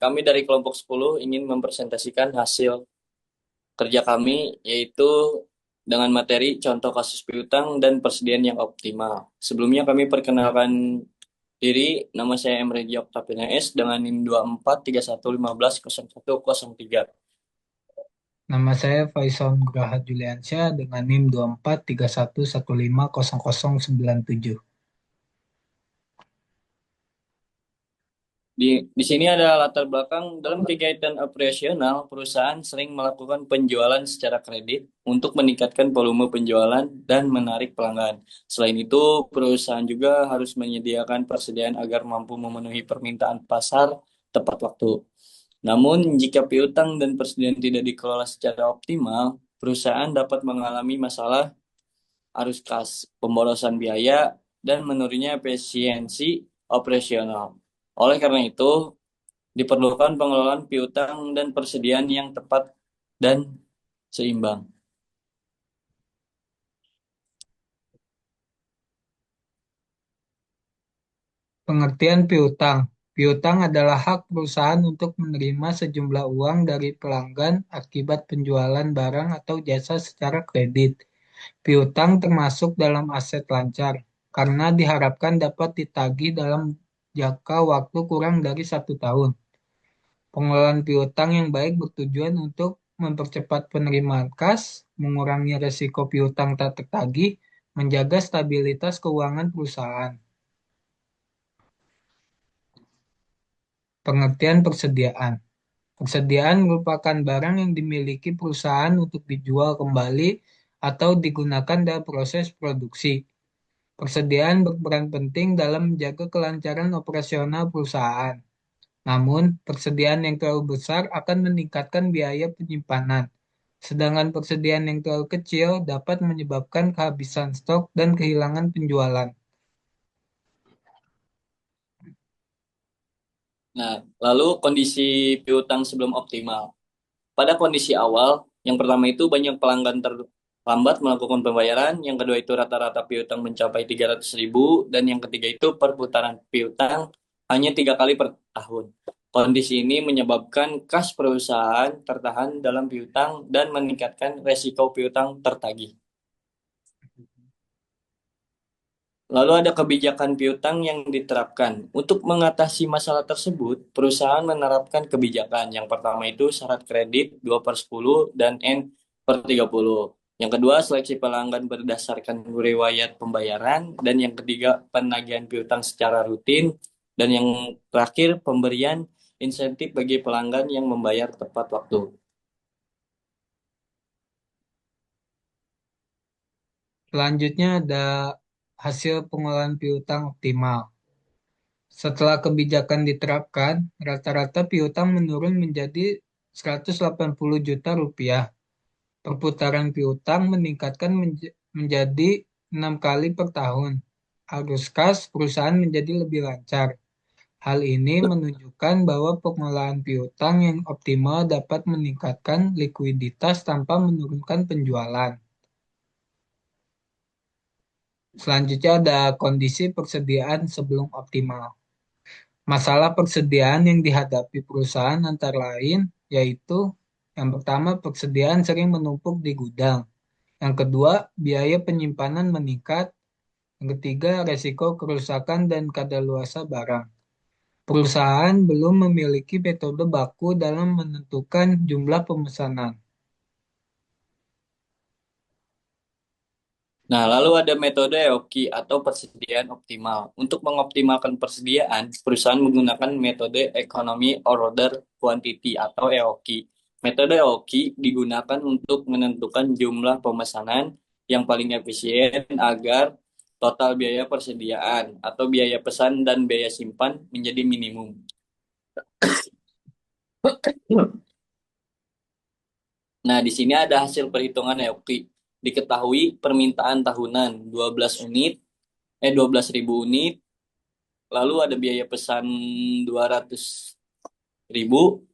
kami dari kelompok 10 ingin mempresentasikan hasil kerja kami, yaitu dengan materi contoh kasus piutang dan persediaan yang optimal. Sebelumnya kami perkenalkan diri, nama saya Emre Octavian S dengan NIM 2431150103. Nama saya Faisal Nugraha Juliansyah dengan NIM 2431150097. Di sini ada latar belakang dalam kegiatan operasional, perusahaan sering melakukan penjualan secara kredit untuk meningkatkan volume penjualan dan menarik pelanggan. Selain itu, perusahaan juga harus menyediakan persediaan agar mampu memenuhi permintaan pasar tepat waktu. Namun, jika piutang dan persediaan tidak dikelola secara optimal, perusahaan dapat mengalami masalah arus kas, pemborosan biaya, dan menurunnya efisiensi operasional. Oleh karena itu, diperlukan pengelolaan piutang dan persediaan yang tepat dan seimbang. Pengertian piutang. Piutang adalah hak perusahaan untuk menerima sejumlah uang dari pelanggan akibat penjualan barang atau jasa secara kredit. Piutang termasuk dalam aset lancar karena diharapkan dapat ditagih dalam jangka waktu kurang dari 1 tahun. Pengelolaan piutang yang baik bertujuan untuk mempercepat penerimaan kas, mengurangi resiko piutang tak tertagih, menjaga stabilitas keuangan perusahaan. Pengertian persediaan. Persediaan merupakan barang yang dimiliki perusahaan untuk dijual kembali atau digunakan dalam proses produksi. Persediaan berperan penting dalam menjaga kelancaran operasional perusahaan. Namun, persediaan yang terlalu besar akan meningkatkan biaya penyimpanan. Sedangkan persediaan yang terlalu kecil dapat menyebabkan kehabisan stok dan kehilangan penjualan. Nah, lalu kondisi piutang sebelum optimal. Pada kondisi awal, yang pertama itu banyak pelanggan terlambat melakukan pembayaran, yang kedua itu rata-rata piutang mencapai 300.000, dan yang ketiga itu perputaran piutang hanya 3 kali per tahun. Kondisi ini menyebabkan kas perusahaan tertahan dalam piutang dan meningkatkan resiko piutang tertagih. Lalu ada kebijakan piutang yang diterapkan. Untuk mengatasi masalah tersebut, perusahaan menerapkan kebijakan. Yang pertama itu syarat kredit 2/10 dan N/30. Yang kedua, seleksi pelanggan berdasarkan riwayat pembayaran. Dan yang ketiga, penagihan piutang secara rutin. Dan yang terakhir, pemberian insentif bagi pelanggan yang membayar tepat waktu. Selanjutnya ada hasil pengelolaan piutang optimal. Setelah kebijakan diterapkan, rata-rata piutang menurun menjadi 180 juta rupiah. Perputaran piutang meningkatkan menjadi 6 kali per tahun. Arus kas perusahaan menjadi lebih lancar. Hal ini menunjukkan bahwa pengelolaan piutang yang optimal dapat meningkatkan likuiditas tanpa menurunkan penjualan. Selanjutnya ada kondisi persediaan sebelum optimal. Masalah persediaan yang dihadapi perusahaan antara lain yaitu yang pertama persediaan sering menumpuk di gudang. Yang kedua, biaya penyimpanan meningkat. Yang ketiga, resiko kerusakan dan kadaluarsa barang. Perusahaan belum memiliki metode baku dalam menentukan jumlah pemesanan. Nah, lalu ada metode EOKI atau persediaan optimal. Untuk mengoptimalkan persediaan, perusahaan menggunakan metode Economy Order Quantity atau EOKI. Metode EOKI digunakan untuk menentukan jumlah pemesanan yang paling efisien agar total biaya persediaan atau biaya pesan dan biaya simpan menjadi minimum. Nah, di sini ada hasil perhitungan EOKI. Diketahui permintaan tahunan 12 unit, 12.000 unit. Lalu ada biaya pesan 200.000,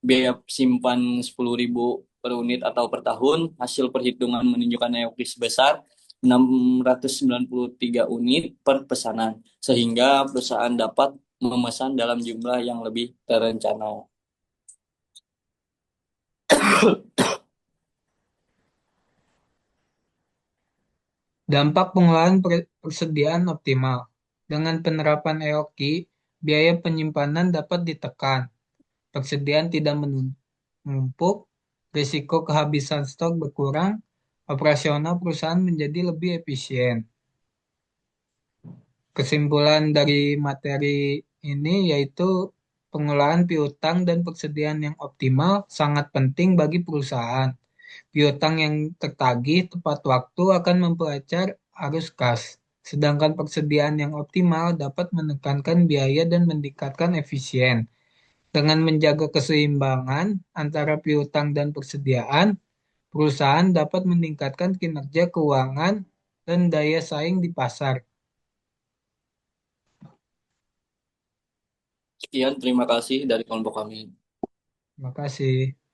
biaya simpan 10.000 per unit atau per tahun. Hasil perhitungan menunjukkan EOKI sebesar 693 unit per pesanan, sehingga perusahaan dapat memesan dalam jumlah yang lebih terencana. Dampak pengelolaan persediaan optimal. Dengan penerapan EOKI, biaya penyimpanan dapat ditekan, persediaan tidak menumpuk, risiko kehabisan stok berkurang, operasional perusahaan menjadi lebih efisien. Kesimpulan dari materi ini yaitu pengelolaan piutang dan persediaan yang optimal sangat penting bagi perusahaan. Piutang yang tertagih tepat waktu akan memperlancar arus kas, sedangkan persediaan yang optimal dapat menekankan biaya dan meningkatkan efisien. Dengan menjaga keseimbangan antara piutang dan persediaan, perusahaan dapat meningkatkan kinerja keuangan dan daya saing di pasar. Sekian, terima kasih dari kelompok kami. Terima kasih.